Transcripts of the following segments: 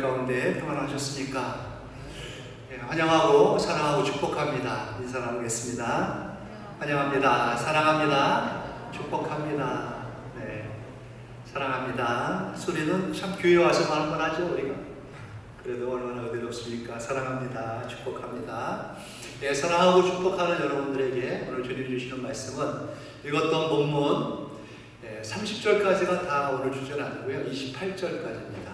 가운데 평안하셨습니까? 환영하고 사랑하고 축복합니다. 인사 나누겠습니다. 환영합니다. 사랑합니다. 축복합니다. 네, 사랑합니다. 소리는 참 교회 와서만 한 번 하죠, 우리가. 그래도 얼마나 의외롭습니까? 사랑합니다. 축복합니다. 네, 사랑하고 축복하는 여러분들에게 오늘 주님 주시는 말씀은 읽었던 본문 30절까지가 다 오늘 주제는 아니고요. 28절까지입니다.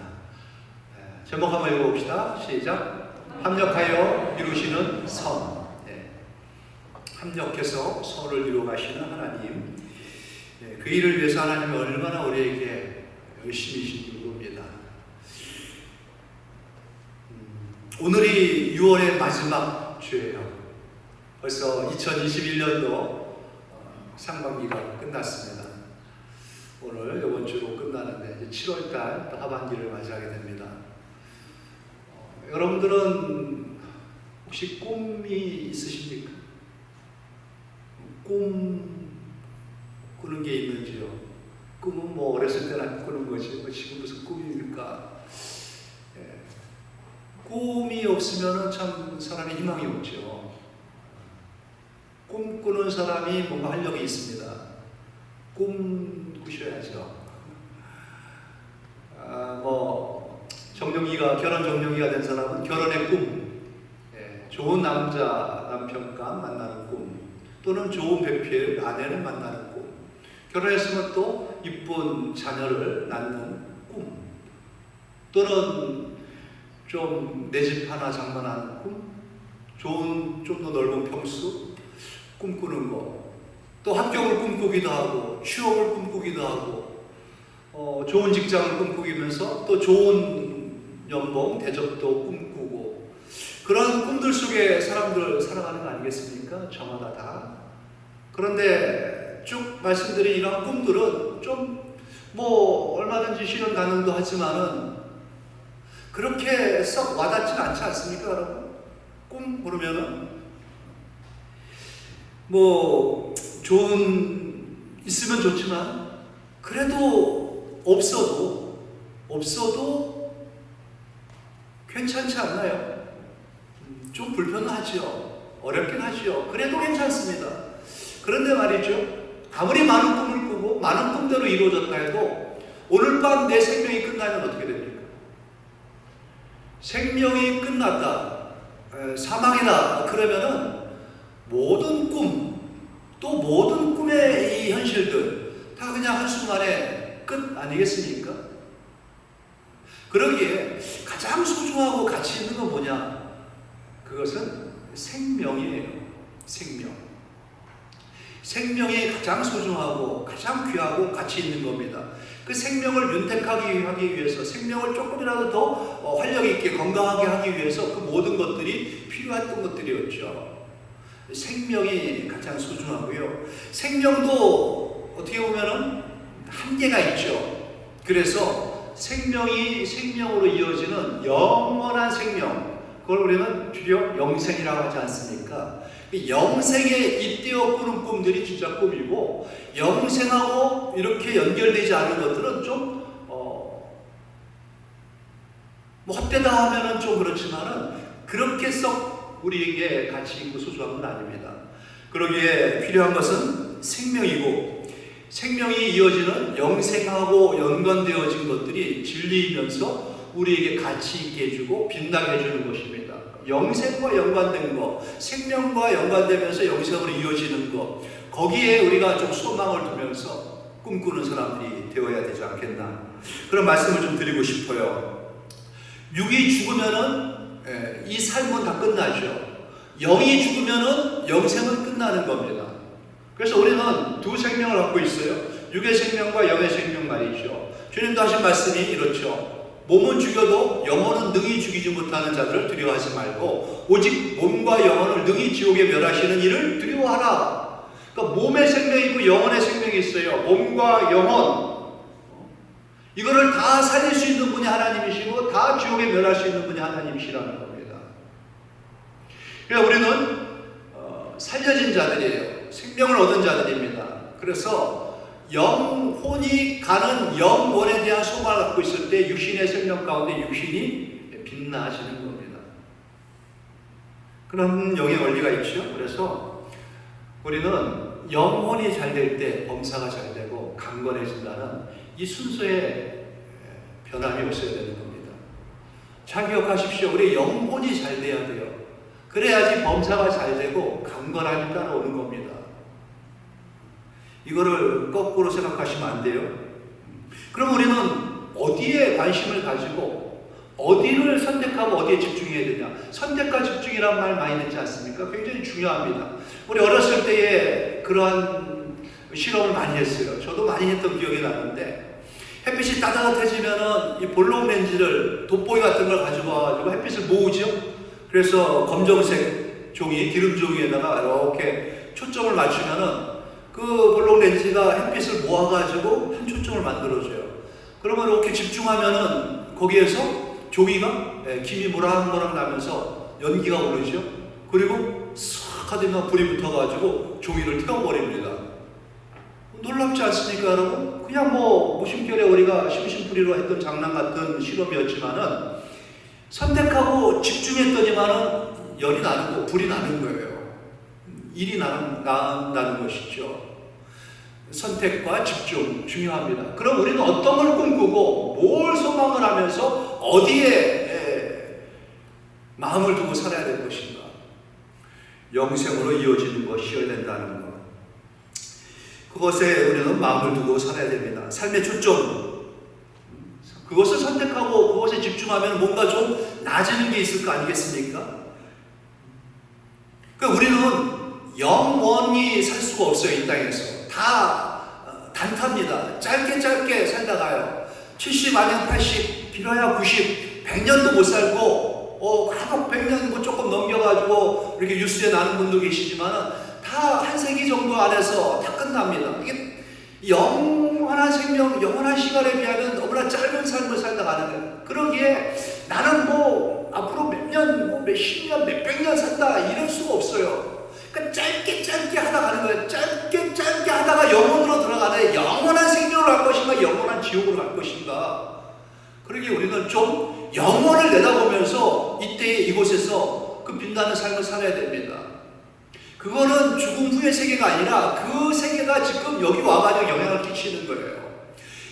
제목 한번 읽어봅시다. 시작. 합력하여 이루시는 선. 합력해서 선을 이루어 가시는 하나님. 그 일을 위해서 하나님이 얼마나 우리에게 열심히신지 모릅니다. 오늘이 6월의 마지막 주예요. 벌써 2021년도 상반기가 끝났습니다. 오늘 이번 주로 끝나는데 이제 7월달 또 하반기를 맞이하게 됩니다. 여러분들은 혹시 꿈이 있으십니까? 꿈 꾸는 게 있는지요? 꿈은 뭐 어렸을 때나 꾸는 거지 뭐 지금 무슨 꿈입니까? 꿈이 없으면 참 사람이 희망이 없죠. 꿈꾸는 사람이 뭔가 활력이 있습니다. 꿈 꾸셔야죠. 결혼 정령이가 된 사람은 결혼의 꿈, 좋은 남자, 남편과 만나는 꿈, 또는 좋은 배필, 아내를 만나는 꿈, 결혼했으면 또 이쁜 자녀를 낳는 꿈, 또는 좀 내 집 하나 장만하는 꿈, 좋은 좀 더 넓은 평수 꿈꾸는 거, 또 합격을 꿈꾸기도 하고 취업을 꿈꾸기도 하고 좋은 직장을 꿈꾸면서 또 좋은 연봉, 대접도 꿈꾸고 그런 꿈들 속에 사람들 살아가는 거 아니겠습니까? 저마다 다. 그런데 쭉 말씀드린 이런 꿈들은 좀 뭐 얼마든지 실현 가능도 하지만은 그렇게 썩 와닿지는 않지 않습니까, 여러분? 꿈 그러면은 뭐 있으면 좋지만 그래도 없어도 괜찮지 않나요? 좀 불편하지요. 어렵긴 하지요. 그래도 괜찮습니다. 그런데 말이죠. 아무리 많은 꿈을 꾸고 많은 꿈대로 이루어졌다 해도 오늘 밤 내 생명이 끝나면 어떻게 됩니까? 생명이 끝났다, 사망이다 그러면은 모든 꿈, 또 모든 꿈의 이 현실들 다 그냥 한순간에 끝 아니겠습니까? 그러기에 가장 소중하고 가치 있는 건 뭐냐? 그것은 생명이에요. 생명이 가장 소중하고 가장 귀하고 가치 있는 겁니다. 그 생명을 윤택하게 위해서, 생명을 조금이라도 더 활력 있게 건강하게 하기 위해서 그 모든 것들이 필요했던 것들이었죠. 생명이 가장 소중하고요. 생명도 어떻게 보면은 한계가 있죠. 그래서 생명이 생명으로 이어지는 영원한 생명, 그걸 우리는 주로 영생이라고 하지 않습니까? 영생에 잇대어 꾸는 꿈들이 진짜 꿈이고, 영생하고 이렇게 연결되지 않은 것들은 좀 헛되다 하면은 좀 그렇지만은 그렇게 썩 우리에게 가치 있고 소중한 건 아닙니다. 그러기에 필요한 것은 생명이고, 생명이 이어지는 영생하고 연관되어진 것들이 진리이면서 우리에게 가치 있게 해주고 빛나게 해주는 것입니다. 영생과 연관된 것, 생명과 연관되면서 영생으로 이어지는 것, 거기에 우리가 좀 소망을 두면서 꿈꾸는 사람들이 되어야 되지 않겠나, 그런 말씀을 좀 드리고 싶어요. 육이 죽으면은 이 삶은 다 끝나죠. 영이 죽으면은 영생은 끝나는 겁니다. 그래서 우리는 두 생명을 갖고 있어요. 육의 생명과 영의 생명 말이죠. 주님도 하신 말씀이 이렇죠. 몸은 죽여도 영혼은 능히 죽이지 못하는 자들을 두려워하지 말고 오직 몸과 영혼을 능히 지옥에 멸하시는 이를 두려워하라. 그러니까 몸의 생명이 있고 영혼의 생명이 있어요. 몸과 영혼, 이거를 다 살릴 수 있는 분이 하나님이시고 다 지옥에 멸할 수 있는 분이 하나님이시라는 겁니다. 그래서 우리는 살려진 자들이에요. 생명을 얻은 자들입니다. 그래서 영혼이 가는 영원에 대한 소망을 갖고 있을 때 육신의 생명 가운데 육신이 빛나시는 겁니다. 그런 영의 원리가 있죠. 그래서 우리는 영혼이 잘 될 때 범사가 잘 되고 강건해진다는 이 순서에 변함이 없어야 되는 겁니다. 잘 기억하십시오. 우리 영혼이 잘 돼야 돼요. 그래야지 범사가 잘 되고 강건함이 따라오는 겁니다. 이거를 거꾸로 생각하시면 안 돼요. 그럼 우리는 어디에 관심을 가지고 어디를 선택하고 어디에 집중해야 되냐? 선택과 집중이란 말 많이 듣지 않습니까? 굉장히 중요합니다. 우리 어렸을 때에 그러한 실험을 많이 했어요. 저도 많이 했던 기억이 나는데, 햇빛이 따뜻해지면은 이 볼록 렌즈를, 돋보기 같은 걸 가지고 와가지고 햇빛을 모으죠. 그래서 검정색 종이, 기름 종이에다가 이렇게 초점을 맞추면은 그 볼록 렌즈가 햇빛을 모아가지고 한 초점을 만들어줘요. 그러면 이렇게 집중하면은 거기에서 종이가 김이 모락모락 나면서 연기가 오르죠. 그리고 싹 하더니 불이 붙어가지고 종이를 태워버립니다. 놀랍지 않습니까, 여러분? 그냥 무심결에 우리가 심심풀이로 했던 장난 같은 실험이었지만은 선택하고 집중했더니만은 열이 나는 거, 불이 나는 거예요. 일이 난다는 것이죠. 선택과 집중 중요합니다. 그럼 우리는 어떤 걸 꿈꾸고 뭘 소망을 하면서 어디에 마음을 두고 살아야 될 것인가? 영생으로 이어지는 것이어야 된다는 것. 그것에 우리는 마음을 두고 살아야 됩니다. 삶의 초점, 그것을 선택하고 그것에 집중하면 뭔가 좀 나아지는 게 있을 거 아니겠습니까? 그러니까 우리는 영원히 살 수가 없어요. 이 땅에서 다 단타입니다. 짧게 살다가요. 70, 아니면 80, 길어야 90, 100년도 못 살고 간혹 100년 조금 넘겨가지고 이렇게 뉴스에 나는 분도 계시지만 다 한 세기 정도 안에서 다 끝납니다. 이게 영원한 생명, 영원한 시간에 비하면 너무나 짧은 삶을 살다 가는 거예요. 그러기에 나는 앞으로 몇 년, 몇십 년, 몇백 년 산다 이럴 수가 없어요. 그러니까 짧게 하다 가는 거예요. 짧게 하다가 영혼으로 들어가네. 영원한 생명으로 갈 것인가, 영원한 지옥으로 갈 것인가. 그러기에 우리는 좀 영혼을 내다보면서 이때 이곳에서 그 빛나는 삶을 살아야 됩니다. 그거는 죽음 후의 세계가 아니라 그 세계가 지금 여기 와가지고 영향을 끼치는 거예요.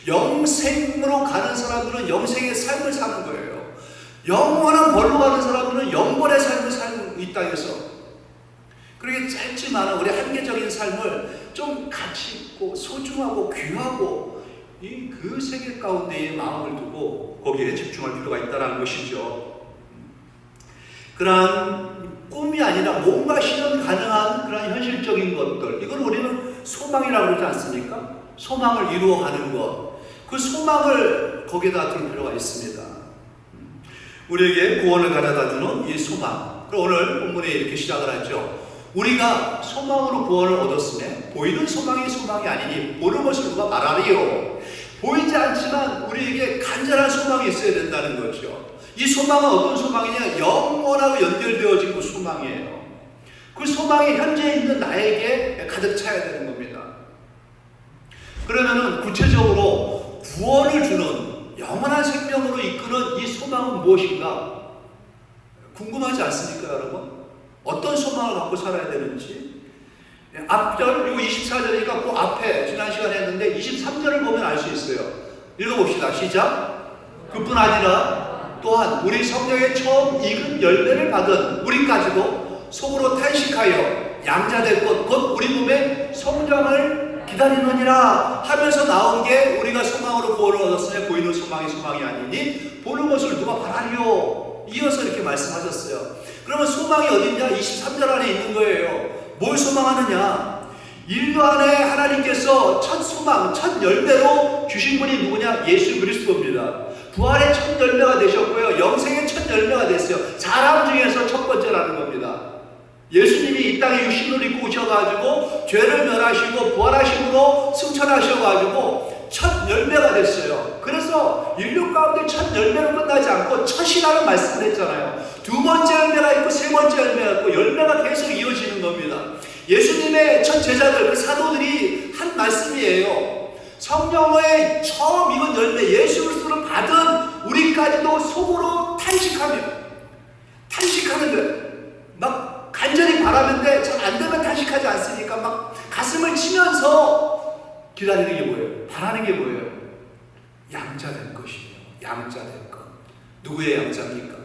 영생으로 가는 사람들은 영생의 삶을 사는 거예요. 영원한 벌로 가는 사람들은 영원의 삶을 사는 이 땅에서. 그러게 짧지만 우리 한계적인 삶을 좀 가치 있고 소중하고 귀하고 그 세계 가운데에 마음을 두고 거기에 집중할 필요가 있다는 것이죠. 그러한 꿈이 아니라 뭔가 실현 가능한 그런 현실적인 것들, 이걸 우리는 소망이라고 그러지 않습니까? 소망을 이루어가는 것, 그 소망을 거기에다 둘 필요가 있습니다. 우리에게 구원을 가져다주는 이 소망. 그럼 오늘 본문에 이렇게 시작을 하죠. 우리가 소망으로 구원을 얻었음에 보이는 소망이 소망이 아니니 보는 것을 누가 말하리요. 보이지 않지만 우리에게 간절한 소망이 있어야 된다는 거죠. 이 소망은 어떤 소망이냐? 영원하고 연결되어진 그 소망이에요. 그 소망이 현재 있는 나에게 가득 차야 되는 겁니다. 그러면은 구체적으로 구원을 주는 영원한 생명으로 이끄는 이 소망은 무엇인가? 궁금하지 않습니까, 여러분? 어떤 소망을 갖고 살아야 되는지. 앞절 그리고 24절이니까 그 앞에 지난 시간에 했는데 23절을 보면 알 수 있어요. 읽어봅시다. 시작. 그뿐 아니라 또한 우리 성령의 처음 익은 열매를 받은 우리까지도 속으로 탄식하여 양자될 것 곧 우리 몸의 성장을 기다리느니라 하면서 나온 게 우리가 소망으로 구원을 얻었으니 보이는 소망이 소망이 아니니 보는 것을 누가 바라리요. 이어서 이렇게 말씀하셨어요. 그러면 소망이 어딨냐? 23절 안에 있는 거예요. 뭘 소망하느냐? 인류 안에 하나님께서 첫 소망, 첫 열매로 주신 분이 누구냐? 예수 그리스도입니다. 부활의 첫 열매가 되셨고요. 영생의 첫 열매가 됐어요. 사람 중에서 첫 번째라는 겁니다. 예수님이 이 땅에 육신을 입고 오셔가지고 죄를 멸하시고 부활하심으로 승천하셔가지고 첫 열매가 됐어요. 그래서 인류 가운데 첫 열매로 끝나지 않고 첫이라는 말씀을 했잖아요. 두 번째 열매가 있고 세 번째 열매가 있고 열매가 계속 이어지는 겁니다. 예수님의 첫 제자들, 그 사도들이 한 말씀이에요. 성령의 처음 익은 열매, 예수 그리스도를 받은 우리까지도 속으로 탄식하는 거예요. 막 간절히 바라는데 잘 안 되면 탄식하지 않습니까? 막 가슴을 치면서 기다리는 게 뭐예요? 바라는 게 뭐예요? 양자될 것이에요. 양자될 것. 누구의 양자입니까?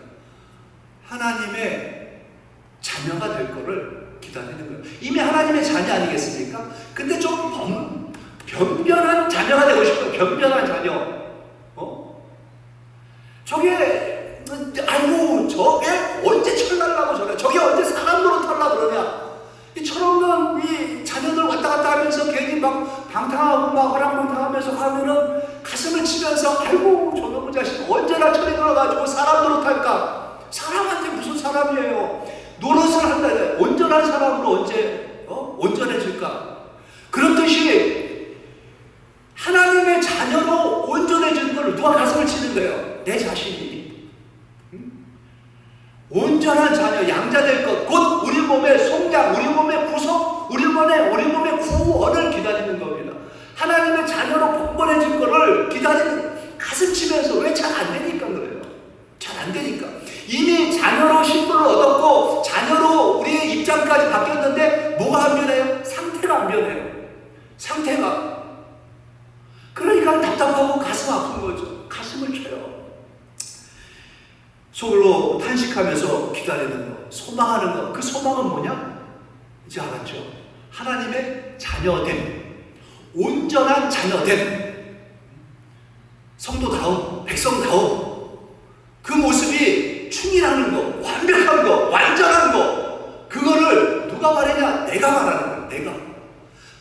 하나님의 자녀가 될 거를 기다리는 거예요. 이미 하나님의 자녀 아니겠습니까? 근데 좀 변변한 자녀가 되고 싶어요. 변변한 자녀. 저게 아이고 저게 언제 철날라고 저래. 저게 언제 사람 노릇하려고 그러냐. 이 철없는 이 자녀들 왔다 갔다 하면서 괜히 막 방탕하고 막 허랑방탕하면서 가면은 가슴을 치면서 아이고 저놈의 자식 언제나 철이 들어가지고 사람 노릇할까. 사람한테 무슨 사람이에요. 노릇을 한다. 온전한 사람으로 언제 온전해질까. 그렇듯이 하나님의 자녀로 온전해지는 걸 누가 가슴을 치는 거예요? 내 자신이. 온전한 자녀, 양자될 것, 곧 우리 몸의 속량, 우리 몸의 구속, 우리 몸의 구원을 기다리는 겁니다. 하나님의 자녀로 복권해질 것을 기다리는, 가슴 치면서 왜 잘 안 되니까 그래요. 잘 안 되니까. 이미 자녀로 신분을 얻었고 자녀로 우리의 입장까지 바뀌었는데 뭐가 안 변해요? 상태가 안 변해요. 상태가. 그러니까 답답하고 가슴 아픈 거죠. 가슴을 쳐요. 속으로 탄식하면서 기다리는 것, 소망하는 것. 그 소망은 뭐냐? 이제 알았죠. 하나님의 자녀됨, 온전한 자녀됨, 성도다움, 백성다움. 그 모습이 충실하는 것, 완벽한 것, 완전한 것. 그거를 누가 말하냐? 내가 말하는 거야. 내가.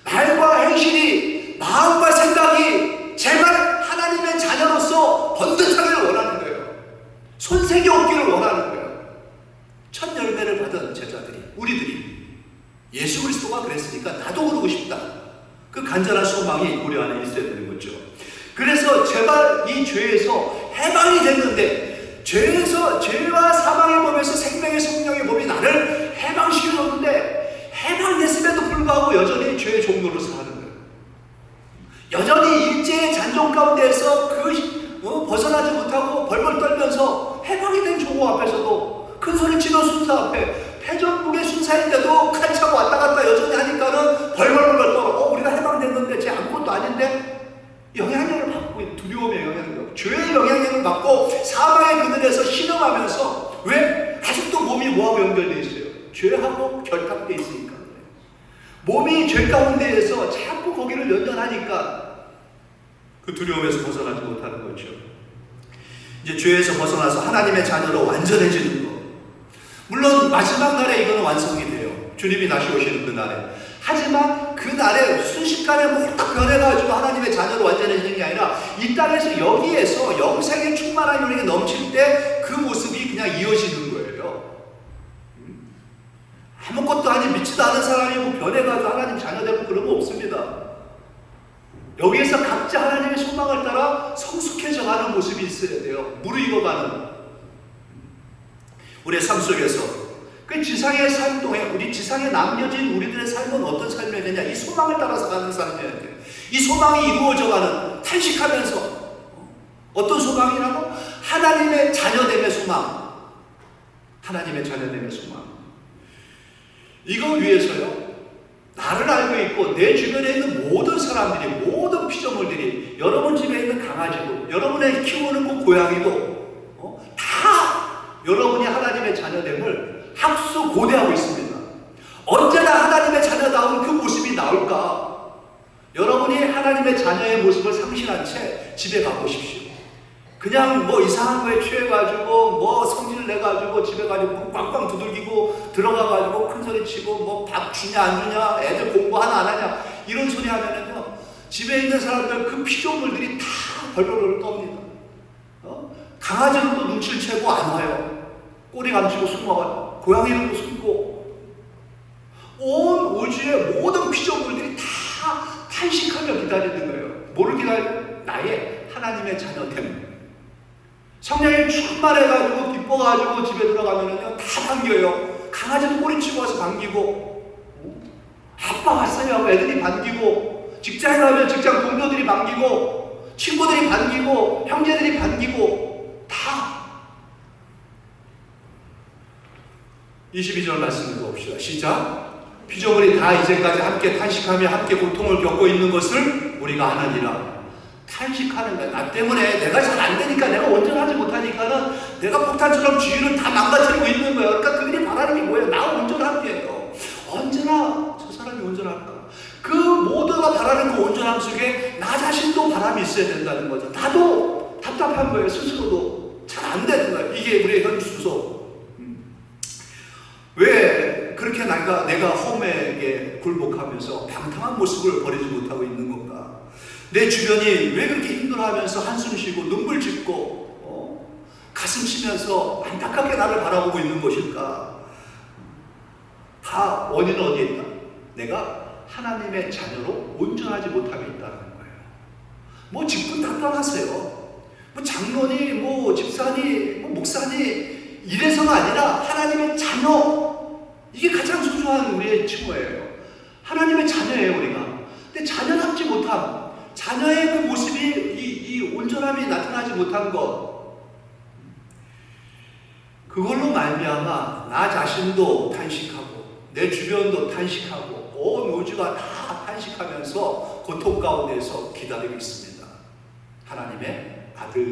말과 행실이, 마음과 생각이 제발 하나님의 자녀로서 번듯하기를 원하는 거예요. 손색이 없기를 원하는 거예요. 첫 열매를 받은 제자들이, 우리들이 예수 그리스도가 그랬으니까 나도 그러고 싶다. 그 간절한 소망이 우리 안에 있어야 되는 거죠. 그래서 제발 이 죄에서 해방이 됐는데, 죄와 사망의 법에서 생명의 성령의 법이 나를 해방시켜줬는데, 해방됐음에도 불구하고 여전히 죄의 종로로 사는 거예요. 여전히 일제의 잔존 가운데에서 벗어나지 못하고 벌벌 떨면서 해방이 된 종호 앞에서도 큰 소리 치는 순사 앞에 패전국의 순사인데도 칼 차고 왔다 갔다 여전히 하니까는 벌벌벌 떨어. 우리가 해방됐는데 쟤 아무것도 아닌데 영향력을 받고 있는, 두려움의 영향력, 죄의 영향력을 받고 사망의 그늘에서 신음하면서, 왜? 아직도 몸이 뭐하고 연결되어 있어요? 죄하고 결탁되어 있으니까. 몸이 죄 가운데에서 자꾸 거기를 연결하니까 그 두려움에서 벗어나지 못하는 거죠. 이제 죄에서 벗어나서 하나님의 자녀로 완전해지는 것. 물론 마지막 날에 이거는 완성이 돼요. 주님이 다시 오시는 그 날에. 하지만 그 날에 순식간에 홀딱 변해가지고 하나님의 자녀로 완전해지는 게 아니라 이 땅에서 여기에서 영생의 충만한 우리에게 넘칠 때 그 모습이 그냥 이어지는 거예요. 아무것도 아닌 믿지도 않은 사람이 변해가지고 하나님 자녀 되고 그런 거 없습니다. 여기에서 각자 하나님의 소망을 따라 성숙해져가는 모습이 있어야 돼요. 무르익어가는. 우리의 삶 속에서 그 지상의 삶 동안 우리 지상에 남겨진 우리들의 삶은 어떤 삶이어야 되냐? 이 소망을 따라서 가는 삶이어야 돼요. 이 소망이 이루어져가는, 탄식하면서. 어떤 소망이라고? 하나님의 자녀됨의 소망. 하나님의 자녀됨의 소망. 이거 위해서요, 나를 알고 있고 내 주변에 있는 모든 사람들이, 모든 피조물들이, 여러분 집에 있는 강아지도, 여러분의 키우는 그 고양이도 다 여러분이 하나님의 자녀됨을 학수고대하고 있습니다. 언제나 하나님의 자녀다운 그 모습이 나올까? 여러분이 하나님의 자녀의 모습을 상실한 채 집에 가보십시오. 그냥 뭐 이상한 거에 취해가지고 뭐 성질 내가지고 집에 가지고 꽝꽝 두들기고 들어가가지고 큰소리 치고 뭐 밥 주냐 안 주냐, 애들 공부하나 안 하냐, 이런 소리 하면은요, 집에 있는 사람들 그 피조물들이 다 벌벌벌 떱니다. 강아지는 또 눈치를 채고 안 와요. 꼬리 감추고 숨어가요. 고양이는 또 숨고. 온 우주의 모든 피조물들이 다 탄식하며 기다리는 거예요. 뭐를 기다려요? 나의 하나님의 자녀됨. 성령이 충만해가지고 기뻐가지고 집에 들어가면은요, 다 반겨요. 강아지도 꼬리치고 와서 반기고, 아빠 왔어요 하고 애들이 반기고, 직장에 가면 직장 동료들이 반기고, 친구들이 반기고, 형제들이 반기고, 다 22절 말씀을 봅시다. 시작. 피조물이 다 이제까지 함께 탄식하며 함께 고통을 겪고 있는 것을 우리가 아느니라. 탄식하는 거야. 나 때문에 내가 잘 안 되니까, 내가 온전하지 못하니까는 내가 폭탄처럼 주위를 다 망가뜨리고 있는 거야. 그러니까 그들이 바라는 게 뭐예요? 나 온전하게요. 언제나 저 사람이 온전할까? 그 모두가 바라는 그 온전함 속에 나 자신도 바람이 있어야 된다는 거죠. 나도 답답한 거예요. 스스로도 잘 안 되는 거예요. 이게 우리의 현주소. 왜 그렇게 내가 험에게 굴복하면서 방탕한 모습을 버리지 못하고 있는 건가? 내 주변이 왜 그렇게 힘들어하면서 한숨 쉬고 눈물 짓고 가슴 치면서 안타깝게 나를 바라보고 있는 것일까? 다 원인은 어디에 있다? 내가 하나님의 자녀로 온전하지 못함에 있다는 거예요. 뭐 직분 다 떠나세요. 뭐 장로니, 뭐 집사니, 뭐 목사니 이래서가 아니라 하나님의 자녀, 이게 가장 소중한 우리의 칭호예요. 하나님의 자녀예요, 우리가. 근데 자녀답지 못함, 자녀의 그 모습이 이 온전함이 나타나지 못한 것, 그걸로 말미암아 나 자신도 탄식하고 내 주변도 탄식하고 온 우주가 다 탄식하면서 고통 가운데서 기다리고 있습니다. 하나님의 아들,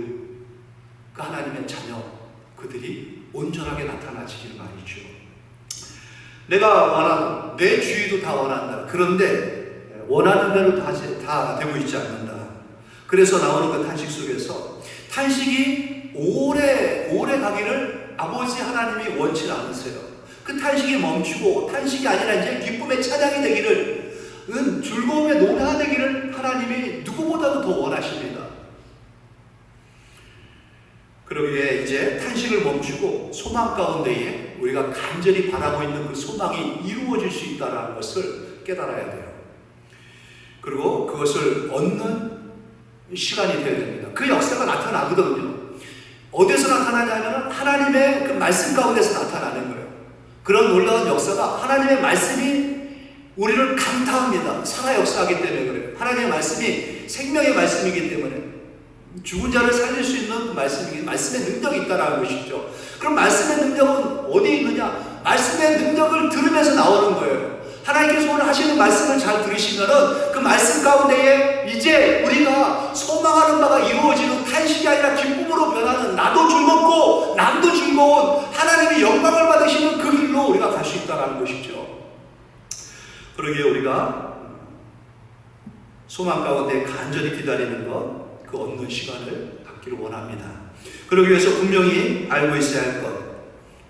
그 하나님의 자녀, 그들이 온전하게 나타나지길 말이죠. 내가 원하는, 내 주위도 다 원한다. 그런데 원하는 대로 다 되고 있지 않는다. 그래서 나오는 그 탄식 속에서 탄식이 오래 가기를 아버지 하나님이 원치 않으세요. 그 탄식이 멈추고 탄식이 아니라 이제 기쁨의 찬양이 되기를, 즐거움의 노래가 되기를 하나님이 누구보다도 더 원하십니다. 그러기에 이제 탄식을 멈추고 소망 가운데에 우리가 간절히 바라고 있는 그 소망이 이루어질 수 있다는 것을 깨달아야 돼요. 그리고 그것을 얻는 시간이 되어야 됩니다. 그 역사가 나타나거든요. 어디서 나타나냐면 하나님의 그 말씀 가운데서 나타나는 거예요. 그런 놀라운 역사가 하나님의 말씀이 우리를 강타합니다. 살아 역사하기 때문에 그래요. 하나님의 말씀이 생명의 말씀이기 때문에 죽은 자를 살릴 수 있는 그 말씀의 능력이 있다는 것이죠. 그럼 말씀의 능력은 어디에 있느냐? 말씀의 능력을 들으면서 나오는 거예요. 하나님께서 오늘 하시는 말씀을 잘 들으시면은 그 말씀 가운데에 이제 우리가 소망하는 바가 이루어지는 탄식이 아니라 기쁨으로 변하는, 나도 즐겁고 남도 즐거운 하나님의 영광을 받으시는 그 길로 우리가 갈 수 있다는 것이죠. 그러기에 우리가 소망 가운데 간절히 기다리는 것, 그 얻는 시간을 갖기를 원합니다. 그러기 위해서 분명히 알고 있어야 할 것,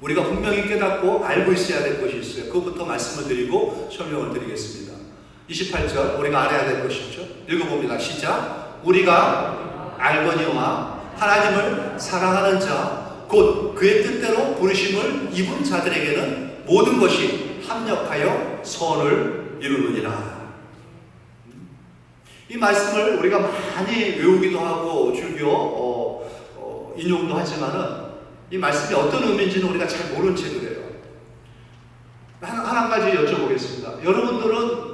우리가 분명히 깨닫고 알고 있어야 될 것이 있어요. 그것부터 말씀을 드리고 설명을 드리겠습니다. 28절 우리가 알아야 될 것이죠. 읽어봅니다. 시작. 우리가 알거니와 하나님을 사랑하는 자, 곧 그의 뜻대로 부르심을 입은 자들에게는 모든 것이 합력하여 선을 이루느니라. 이 말씀을 우리가 많이 외우기도 하고 즐겨 인용도 하지만은 이 말씀이 어떤 의미인지는 우리가 잘 모르는 채 그래요. 한 가지 여쭤보겠습니다. 여러분들은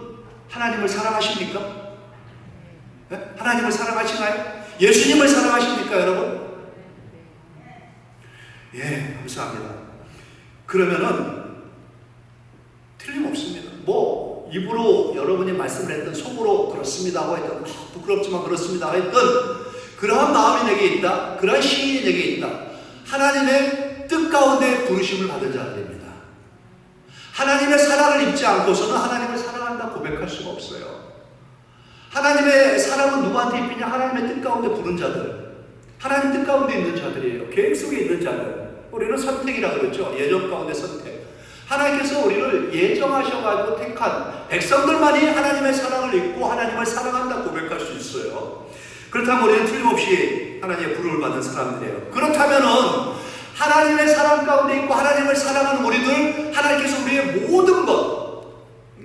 하나님을 사랑하십니까? 네? 하나님을 사랑하시나요? 예수님을 사랑하십니까, 여러분? 예, 감사합니다. 그러면은 틀림없습니다. 뭐 입으로 여러분이 말씀을 했던, 속으로 그렇습니다 하고 했던, 부끄럽지만 그렇습니다 했던 그러한 마음이 내게 있다, 그러한 신이 내게 있다. 하나님의 뜻 가운데 부르심을 받은 자들입니다. 하나님의 사랑을 입지 않고서는 하나님을 사랑한다 고백할 수가 없어요. 하나님의 사랑은 누구한테 입히냐? 하나님의 뜻 가운데 부른 자들, 하나님 뜻 가운데 있는 자들이에요. 계획 속에 있는 자들. 우리는 선택이라 그러죠. 예정 가운데 선택. 하나님께서 우리를 예정하셔가지고 택한 백성들만이 하나님의 사랑을 입고 하나님을 사랑한다 고백할 수 있어요. 그렇다면 우리는 틀림없이 하나님의 부름을 받은 사람들이에요. 그렇다면은 하나님의 사랑 가운데 있고 하나님을 사랑하는 우리들, 하나님께서 우리의 모든 것,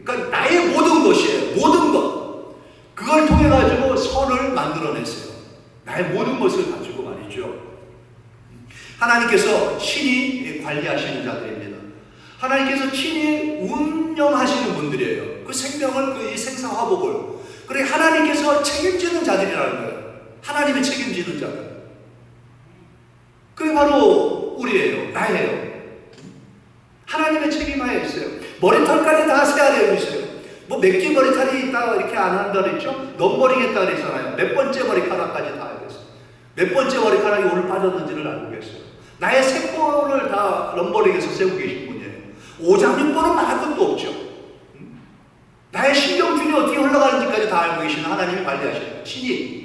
그러니까 나의 모든 것이에요. 모든 것, 그걸 통해 가지고 선을 만들어내세요. 나의 모든 것을 가지고 말이죠. 하나님께서 친히 관리하시는 자들입니다. 하나님께서 친히 운영하시는 분들이에요. 그 생명을, 이 생사화복을. 그래, 하나님께서 책임지는 자들이라는 거예요. 하나님이 책임지는 자들. 그게 바로 우리예요. 나예요. 하나님의 책임하에 있어요. 머리털까지 다 세야 되고 있어요. 뭐 몇 개 머리털이 있다 이렇게 안 한다 그랬죠? 넘버링했다 그랬잖아요. 몇 번째 머리카락까지 다 알고 있어요. 몇 번째 머리카락이 오늘 빠졌는지를 알고 계세요. 나의 세포를 다 넘버링해서 세우고 계신 분이에요. 오장육부는 말할 것도 없죠. 나의 신경균이 어떻게 흘러가는지까지 다 알고 계시는 하나님이 관리하셔요. 신이.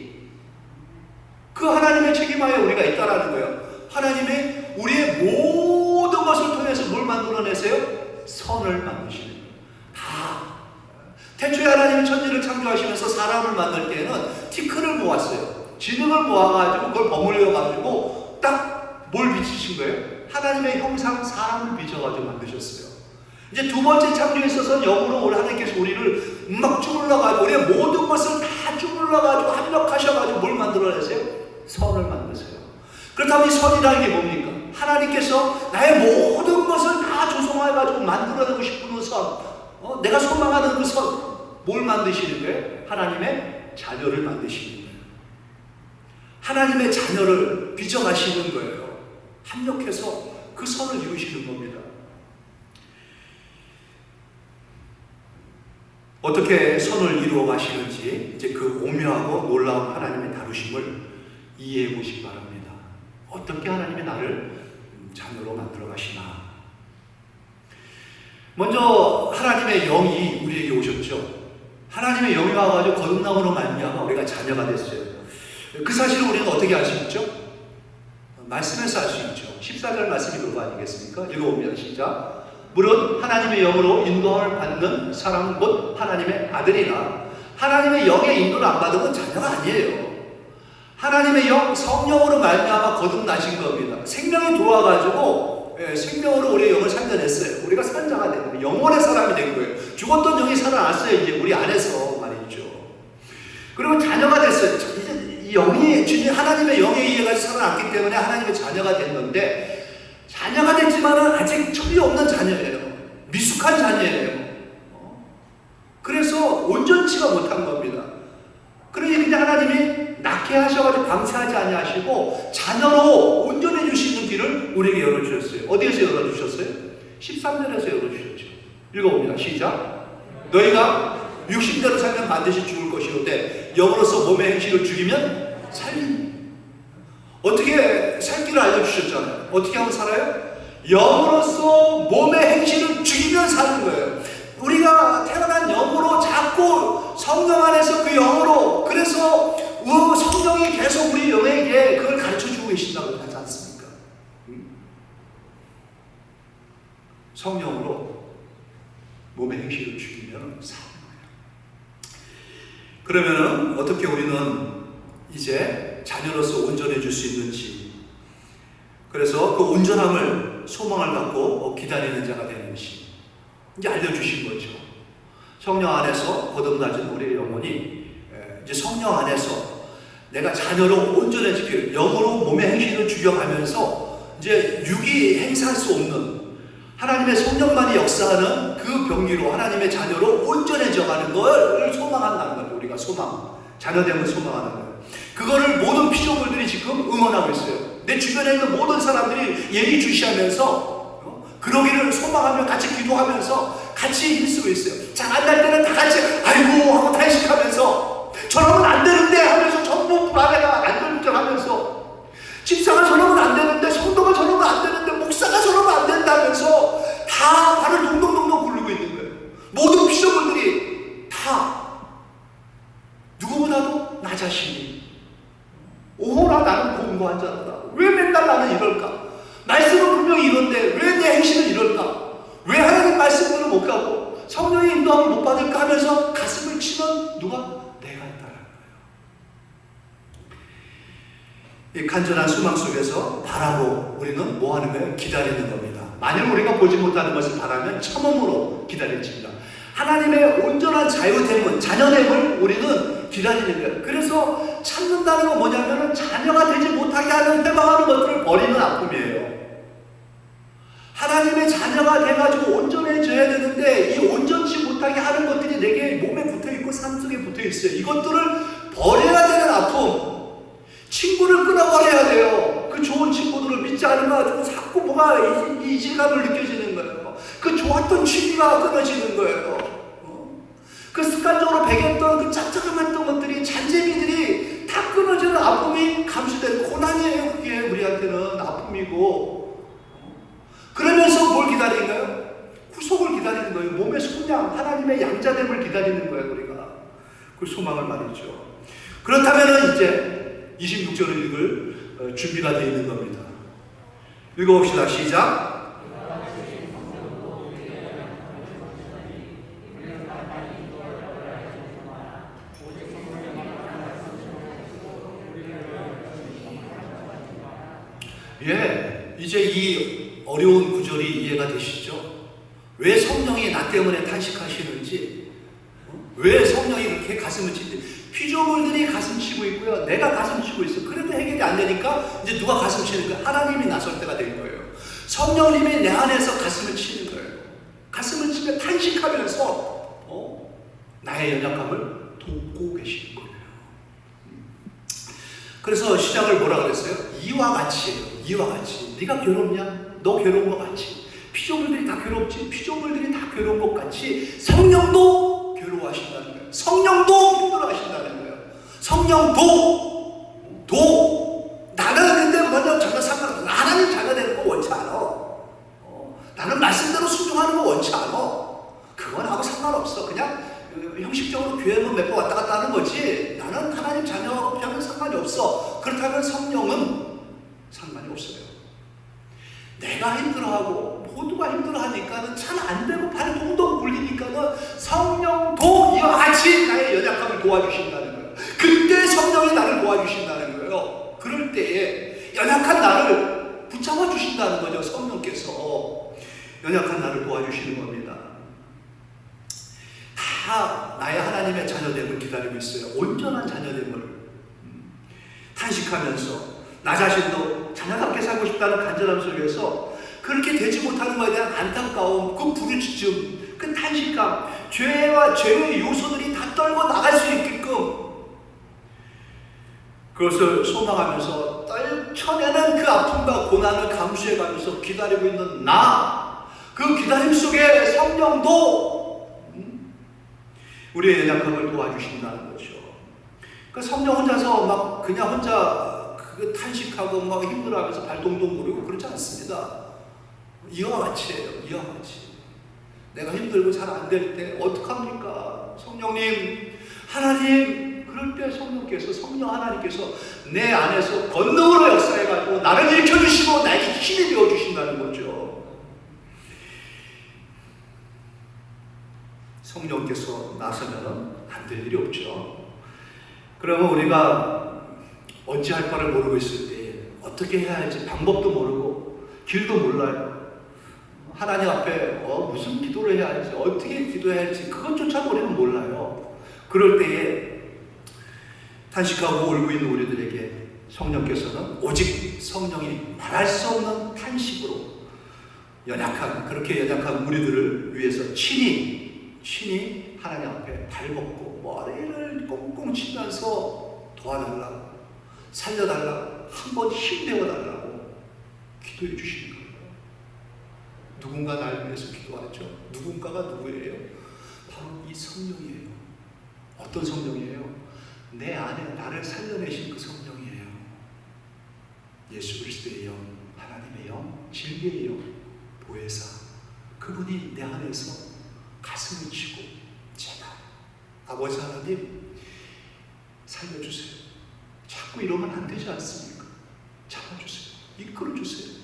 그 하나님의 책임하에 우리가 있다라는 거예요. 하나님의 우리의 모든 것을 통해서 뭘 만들어내세요? 선을 만드시는 거예요. 다. 태초에 하나님이 천지를 창조하시면서 사람을 만들 때에는 티끌을 모았어요. 지능을 모아가지고 그걸 버무려가지고 딱 뭘 비치신 거예요? 하나님의 형상 사람을 빚어가지고 만드셨어요. 이제 두 번째 창조에 있어서 영으로 우리 하나님께서 우리를 막 주물러가지고 우리의 모든 것을 다 주물러가지고 합력하셔가지고 뭘 만들어내세요? 선을 만드세요. 그렇다면 이 선이라는 게 뭡니까? 하나님께서 나의 모든 것을 다 조성해가지고 만들어내고 싶은 선, 내가 소망하는 그 선, 뭘 만드시는 거예요? 하나님의 자녀를 만드시는 거예요. 하나님의 자녀를 빚어가시는 거예요. 합력해서 그 선을 이루시는 겁니다. 어떻게 선을 이루어 가시는지 이제 그 오묘하고 놀라운 하나님의 다루심을 이해해 보시기 바랍니다. 어떻게 하나님이 나를 자녀로 만들어 가시나. 먼저 하나님의 영이 우리에게 오셨죠. 하나님의 영이 와가지고 거듭남으로 말미암아 우리가 자녀가 됐어요. 그 사실을 우리는 어떻게 알 수 있죠? 말씀에서 알 수 있죠. 14절 말씀이 그거 아니겠습니까? 읽어보면 시작. 물은 하나님의 영으로 인도함을 받는 사람은 곧 하나님의 아들이나 하나님의 영의 인도를 안 받으면 자녀가 아니에요. 하나님의 영, 성령으로 말미암아 거듭나신 겁니다. 생명이 들어와가지고 생명으로 우리의 영을 살려냈어요. 우리가 산자가 된 거예요. 영원의 사람이 된 거예요. 죽었던 영이 살아났어요. 이제 우리 안에서 말이죠. 그리고 자녀가 됐어요. 이제 이 영이 주님 하나님의 영에 의해 살아났기 때문에 하나님의 자녀가 된 건데, 자녀가 됐지만은 아직 철이 없는 자녀예요. 미숙한 자녀예요. 그래서 온전치가 못한 겁니다. 그러니 그냥 하나님이 낳게 하셔가지고 방치하지 아니하시고 자녀로 온전해 주시는 길을 우리에게 열어주셨어요. 어디에서 열어주셨어요? 13절에서 열어주셨죠. 읽어봅니다. 시작. 너희가 육신대로 살면 반드시 죽을 것이로되 영으로서 몸의 행실을 죽이면 살리니. 어떻게 살 길을 알려주셨잖아요. 어떻게 하면 살아요? 영으로서 몸의 행실을 죽이면 사는 거예요. 우리가 태어난 영으로 자꾸 성령 안에서 그 영으로, 그래서 성령이 계속 우리 영에게 그걸 가르쳐주고 계신다고 하지 않습니까? 성령으로 몸의 행실을 죽이면 사는 거예요. 그러면은 어떻게 우리는 이제 자녀로서 온전해질 수 있는지, 그래서 그 온전함을 소망을 갖고 기다리는 자가 되는지 이제 알려주신 거죠. 성령 안에서 거듭나진 우리의 영혼이 이제 성령 안에서 내가 자녀로 온전해지길, 영으로 몸의 행실을 죽여가면서 이제 육이 행사할 수 없는 하나님의 성령만이 역사하는 그 병기로 하나님의 자녀로 온전해져가는 걸 소망한다는 거예요. 우리가 소망, 자녀됨을 소망하는 거예요. 그거를 모든 피조물들이 지금 응원하고 있어요. 내 주변에 있는 모든 사람들이 예리 주시하면서 그러기를 소망하며 같이 기도하면서 같이 힘쓰고 있어요. 장안날 때는 다 같이 아이고 하고 탄식하면서 저러면 안 되는데 하면서 전부 불안해가 안절부절하면서, 집사가 저러면 안 되는데, 성도가 저러면 안 되는데, 목사가 저러면 안 된다면서 다 발을 동동동동 굴리고 있는 거예요. 모든 피조물들이 다 누구보다도 나 자신이 오호라 나는 공고한 자다. 왜 맨날 나는 이럴까? 말씀은 분명히 이런데 왜 내 행실은 이럴까? 왜 하나님 말씀대로 못 가고 성령의 인도함을 못 받을까 하면서 가슴을 치는 누가? 내가 있다라는 거예요. 이 간절한 수망 속에서 바라고 우리는 뭐 하는 거예요? 기다리는 겁니다. 만일 우리가 보지 못하는 것을 바라면 참음으로 기다릴지니다. 하나님의 온전한 자유됨을, 자녀됨을 우리는 기다리는 거예요. 그래서 참는다는 건 뭐냐면은 자녀가 되지 못하게 하는 해방하는 것들을 버리는 아픔이에요. 하나님의 자녀가 돼가지고 온전해져야 되는데 이 온전치 못하게 하는 것들이 내게 몸에 붙어있고 삶 속에 붙어있어요. 이것들을 버려야 되는 아픔. 친구를 끊어버려야 돼요. 그 좋은 친구들을 믿지 않은 거 가지고 자꾸 뭐가 이질감을 느껴지는 거예요. 그 좋았던 취미가 끊어지는 거예요. 그 습관적으로 배겼던 그 짭짤했던 것들이, 잔재미들이 다 끊어지는 아픔이 감수된 고난이에요. 그게 우리한테는 아픔이고. 그러면서 뭘 기다리는가요? 구속을 기다리는 거예요. 몸의 속량, 하나님의 양자됨을 기다리는 거예요. 우리가 그 소망을 말이죠. 그렇다면 이제 26절을 읽을 준비가 되어 있는 겁니다. 읽어봅시다. 시작. 예, 이제 이 어려운 구절이 이해가 되시죠? 왜 성령이 나 때문에 탄식하시는지, 왜 성령이 그렇게 가슴을 치는지. 피조물들이 가슴 치고 있고요, 내가 가슴 치고 있어. 그래도 해결이 안 되니까 이제 누가 가슴 치는 거예요? 하나님이 나설 때가 된 거예요. 성령님이 내 안에서 가슴을 치는 거예요. 가슴을 치며 탄식하면서 나의 연약함을 돕고 계시는 거예요. 그래서 시작을 뭐라 그랬어요? 이와 같이, 이와 같이. 네가 괴롭냐? 너 괴로운 것 같이. 피조물들이 다 괴롭지? 피조물들이 다 괴로운 것 같이 성령도 괴로워하신다는 거예요. 성령도 힘들어하신다는 거예요. 성령도 나는 근데 먼저 전혀 상관없어. 하나님 자녀 되는 거 원치 않아. 나는 말씀대로 순종하는 거 원치 않아. 그건 하고 상관없어. 그냥 형식적으로 교회만 몇 번 왔다 갔다 하는 거지, 나는 하나님 자녀하고는 상관이 없어. 그렇다면 성령은 상관이 없어요. 내가 힘들어하고 모두가 힘들어하니까는 잘 안 되고 발이 동동 굴리니까는 성령도 이와 같이 나의 연약함을 도와주신다는 거예요. 그때 성령이 나를 도와주신다는 거예요. 그럴 때에 연약한 나를 붙잡아 주신다는 거죠. 성령께서 연약한 나를 도와주시는 겁니다. 다 나의 하나님의 자녀됨을 기다리고 있어요. 온전한 자녀됨을 탄식하면서 나 자신도 자녀답게 살고 싶다는 간절함 속에서 그렇게 되지 못하는 것에 대한 안타까움, 그 부르짖음, 그 탄식감, 죄와 죄의 요소들이 다 떨고 나갈 수 있게끔 그것을 소망하면서 떨쳐내는 그 아픔과 고난을 감수해가면서 기다리고 있는 나, 그 기다림 속에 성령도 우리의 연약함을 도와주신다는 거죠. 그러니까 성령 혼자서 막 그냥 혼자 그 탄식하고 막 힘들어하면서 발동동 구르고 그렇지 않습니다. 이와 같이예요. 이와 같이. 내가 힘들고 잘 안 될 때 어떡합니까? 성령님, 하나님, 그럴 때 성령 하나님께서 내 안에서 권능으로 역사해가지고 나를 일으켜주시고 나에게 힘이 되어주신다는 거죠. 성령께서 나서면 안 될 일이 없죠. 그러면 우리가 어찌할 바를 모르고 있을 때 어떻게 해야 할지 방법도 모르고 길도 몰라요. 하나님 앞에 무슨 기도를 해야 할지, 어떻게 기도해야 할지 그것조차도 우리는 몰라요. 그럴 때에 탄식하고 울고 있는 우리들에게 성령께서는 오직 성령이 말할 수 없는 탄식으로 그렇게 연약한 우리들을 위해서 친히 하나님 앞에 발벗고 머리를 꽁꽁 치면서 도와달라고, 살려달라고, 한번 힘내어달라고 기도해 주시는 거예요. 누군가 날 위해서 기도하죠. 누군가가 누구예요? 바로 이 성령이에요. 어떤 성령이에요? 내 안에 나를 살려내신 그 성령이에요. 예수 그리스도의 영, 하나님의 영, 진리의 영, 보혜사, 그분이 내 안에서 가슴을 치고 제발 아버지 하나님 살려주세요. 자꾸 이러면 안 되지 않습니까? 잡아주세요. 이끌어주세요.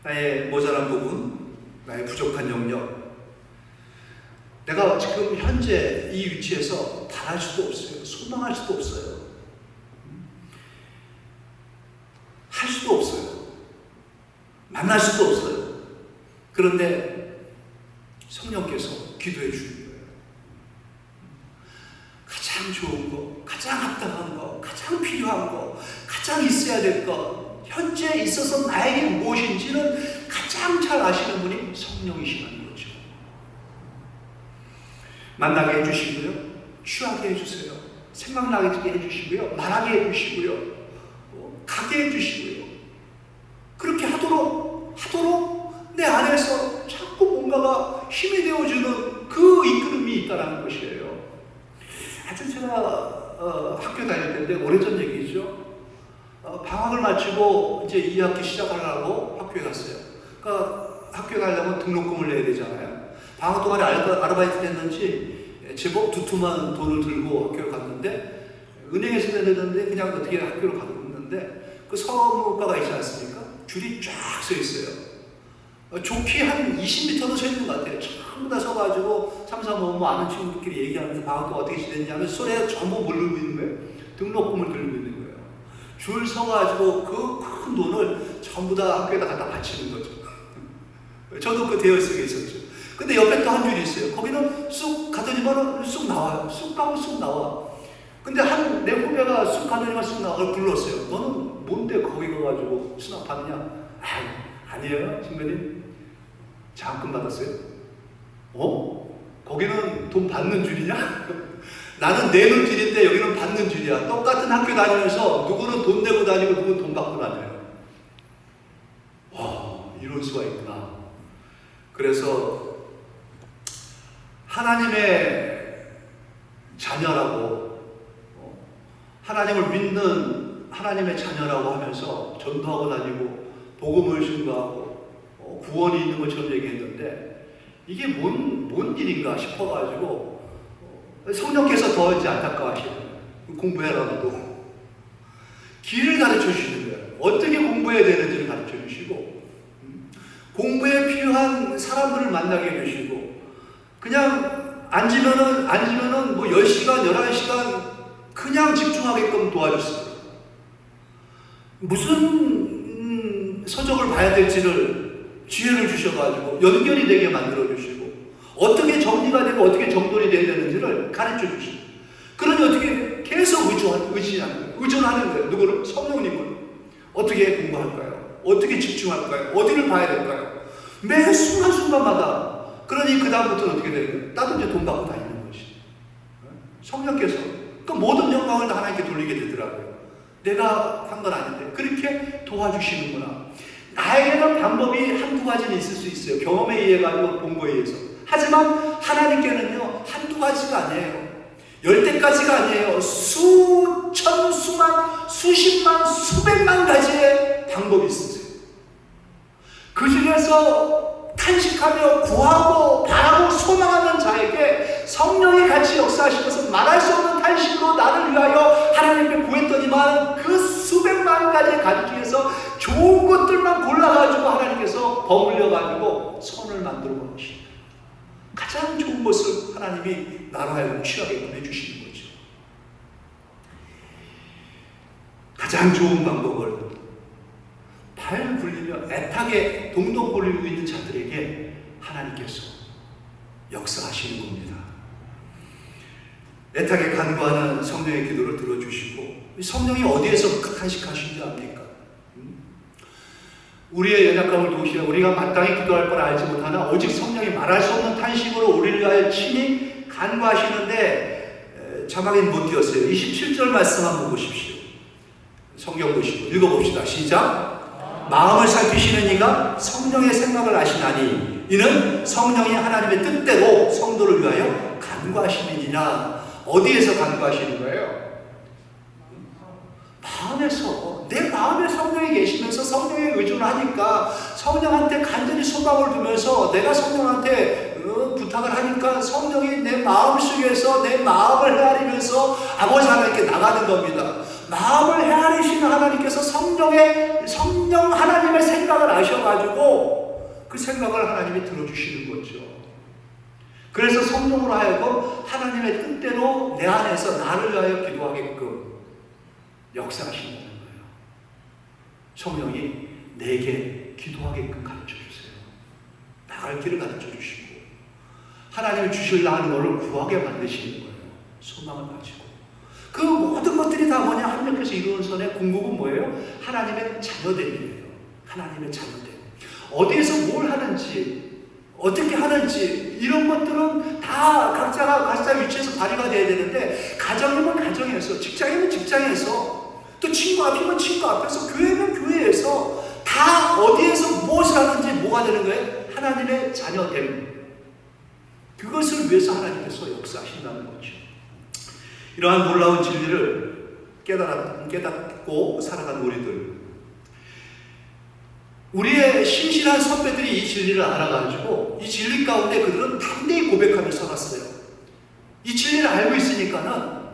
나의 모자란 부분, 나의 부족한 영역, 내가 지금 현재 이 위치에서 달할 수도 없어요. 소망할 수도 없어요. 할 수도 없어요. 만날 수도 없어요. 그런데 성령께서 기도해 주는 거예요. 가장 좋은 거, 가장 합당한 거, 가장 필요한 거, 가장 있어야 될 거, 현재 있어서 나에게 무엇인지는 가장 잘 아시는 분이 성령이시라는 거죠. 만나게 해주시고요, 취하게 해주세요, 생각나게 해주시고요, 말하게 해주시고요, 가게 해주시고요. 그렇게 하도록 내 안에서 자꾸 뭔가가 힘이 되어주는 그 이끌음이 있다는 것이에요. 하여튼 제가 학교 다닐 때인데 오래전 얘기죠. 방학을 마치고 이제 2학기 시작하려고 학교에 갔어요. 그러니까 학교에 가려면 등록금을 내야 되잖아요. 방학 동안에 아르바이트를 했는지 제법 두툼한 돈을 들고 학교를 갔는데 은행에서 내는데 그냥 어떻게 학교를 갔는데 그 서무과가 있지 않습니까? 줄이 쫙 서 있어요. 좋게 한 20m도 서 있는 것 같아요. 전부 다 서가지고 3, 4, 5 아는 친구들끼리 얘기하면서 방학 동안 어떻게 지냈냐면 손에 전부 뭘 들고 있는 거예요? 등록금을 들고 있는 거예요. 줄 서가지고 그 큰 돈을 전부 다 학교에다 갖다 바치는 거죠. 저도 그 대여 속에 있었죠. 근데 옆에 또 한 줄이 있어요. 거기는 쑥 가더니만 쑥 나와요. 쑥 가면 쑥 나와. 근데 내 후배가 쑥 가더니만 쑥 나와. 그걸 불렀어요. 너는 뭔데 거기 가가지고 수납하느냐? 아니에요, 선배님. 장학금 받았어요? 거기는 돈 받는 줄이냐? 나는 내는 줄인데 여기는 받는 줄이야. 똑같은 학교 다니면서 누구는 돈 내고 다니고 누구는 돈 받고 다녀요. 와, 이럴 수가 있구나. 그래서 하나님의 자녀라고, 하나님을 믿는 하나님의 자녀라고 하면서 전도하고 다니고 복음을 증거하고 구원이 있는 것처럼 얘기했는데 이게 뭔 일인가 싶어가지고 성령께서 더 이제 안타까워하시는 공부해라도 길을 가르쳐 주시는 거예요. 어떻게 공부해야 되는지를 가르쳐 주시고 공부에 필요한 사람들을 만나게 해주시고 그냥 앉으면은 뭐 10시간, 11시간 그냥 집중하게끔 도와주세요. 무슨 서적을 봐야 될지를 지혜를 주셔가지고 연결이 되게 만들어주시고 어떻게 정리가 되고 어떻게 정돈이 돼야 되는지를 가르쳐 주시고 그러니 어떻게 계속 의존하는 거예요. 누구를? 성령님을. 어떻게 공부할까요? 어떻게 집중할까요? 어디를 봐야 될까요? 매 순간순간마다. 그러니 그 다음부터는 어떻게 되는 거예요? 나도 이제 돈 받고 다니는 것이. 성령께서 그 모든 영광을 다 하나님께 돌리게 되더라고요. 내가 한 건 아닌데 그렇게 도와주시는구나. 나에게는 방법이 한두 가지는 있을 수 있어요. 경험에 의해 가지고 본거에 의해서. 하지만 하나님께는요 한두 가지가 아니에요. 10대까지가 아니에요. 수천, 수만, 수십만, 수백만 가지의 방법이 있으세요. 그 중에서 탄식하며 구하고 바라고 소망하는 자에게 성령이 같이 역사하시면서 말할 수 없는 탄식으로 나를 위하여 하나님께 구했더니만 그 수백만 가지의 가지 중에서 좋은 것들만 골라가지고 하나님께서 버물려가지고 선을 만들어 놓으십니다. 가장 좋은 것을 하나님이 나로 하여금 취하게 해주시는 거죠. 가장 좋은 방법을 발 굴리며 애타게 동동 굴리고 있는 자들에게 하나님께서 역사하시는 겁니다. 애타게 간구하는 성령의 기도를 들어주시고 성령이 어디에서 탄식하시는지 압니까? 우리의 연약함을 도우시어 우리가 마땅히 기도할 걸 알지 못하나 오직 성령이 말할 수 없는 탄식으로 우리를 위하여 친히 간구하시는데 자막엔 못 띄었어요. 27절 말씀 한번 보십시오. 성경 보시고 읽어봅시다. 시작. 마음을 살피시는 이가 성령의 생각을 아시나니 이는 성령이 하나님의 뜻대로 성도를 위하여 간구하시느니라. 어디에서 간구하시는 거예요? 마음에서. 내 마음에 성령이 계시면서 성령에 의존하니까 성령한테 간절히 소망을 두면서 내가 성령한테 부탁을 하니까 성령이 내 마음속에서 내 마음을 헤아리면서 아버지 하나님께 나가는 겁니다. 마음을 헤아리시는 하나님께서 성령 하나님의 생각을 아셔가지고 그 생각을 하나님이 들어주시는 거죠. 그래서 성령으로 하여금 하나님의 뜻대로 내 안에서 나를 위하여 기도하게끔 역사하시는 거예요. 성령이 내게 기도하게끔 가르쳐주세요. 나갈 길을 가르쳐주시고 하나님이 주시려 하는 것을 구하게 만드시는 거예요. 소망을 가지고. 그 모든 것들이 다 뭐냐? 합력해서 이루는 선의 궁극은 뭐예요? 하나님의 자녀됨이에요. 하나님의 자녀됨. 어디에서 뭘 하는지 어떻게 하는지 이런 것들은 다 각자 위치에서 발휘가 돼야 되는데 가정이면 가정에서 직장이면 직장에서 또 친구 앞이면 친구 앞에서, 교회면 교회에서, 다 어디에서 무엇을 하는지 뭐가 되는 거예요? 하나님의 자녀됨. 그것을 위해서 하나님께서 역사하신다는 거죠. 이러한 놀라운 진리를 깨닫고 살아간 우리의 신실한 선배들이 이 진리를 알아가지고 이 진리 가운데 그들은 담대히 고백하며 살았어요. 이 진리를 알고 있으니까는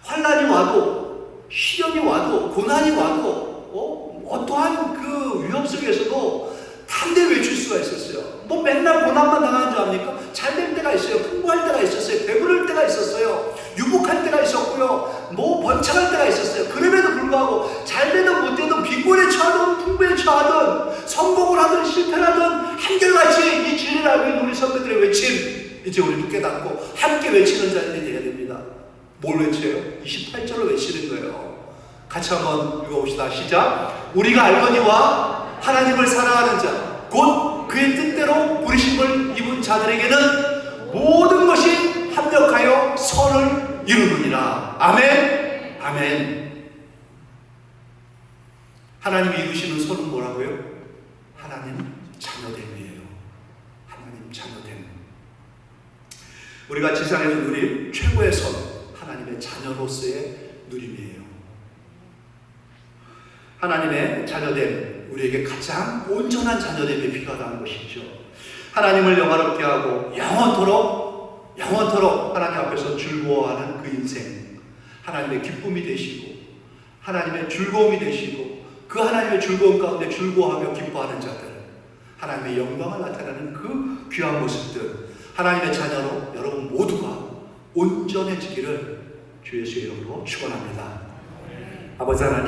환난이 와도, 시련이 와도, 고난이 와도 어떠한 그 위험 속에서도 담대히 외칠 수가 있었어요. 뭐 맨날 고난만 당하는 줄 압니까? 잘될 때가 있어요. 풍부할 때가 있었어요. 배부를 때가 있었어요. 유복할 때가 있었고요. 뭐 번창할 때가 있었어요. 그럼에도 불구하고 잘되든 못되든 빈곤에 처하든 풍부에 처하든 성공을 하든 실패를 하든 한결같이 이 진리를 알고 있는 우리 선배들의 외침, 이제 우리도 깨닫고 함께 외치는 자들이 되어야 됩니다. 뭘 외쳐요? 28절을 외치는 거예요. 같이 한번 읽어봅시다. 시작. 우리가 알거니와 하나님을 사랑하는 자 곧 그의 뜻대로 부르심을 입은 자들에게는 모든 것이 합력하여 선을 이루느니라. 아멘. 아멘. 하나님이 이루시는 선은 뭐라고요? 하나님 자녀됨이에요. 하나님 자녀됨. 우리가 지상에서 누릴 최고의 선, 하나님의 자녀로서의 누림이에요. 하나님의 자녀됨, 우리에게 가장 온전한 자녀됨이 필요하다는 것이죠. 하나님을 영화롭게 하고 영원토록 하나님 앞에서 즐거워하는 그 인생, 하나님의 기쁨이 되시고 하나님의 즐거움이 되시고 그 하나님의 즐거움 가운데 즐거워하며 기뻐하는 자들, 하나님의 영광을 나타내는 그 귀한 모습들, 하나님의 자녀로 여러분 모두가 온전해지기를 주 예수의 이름으로 축원합니다. 아버지 하나님,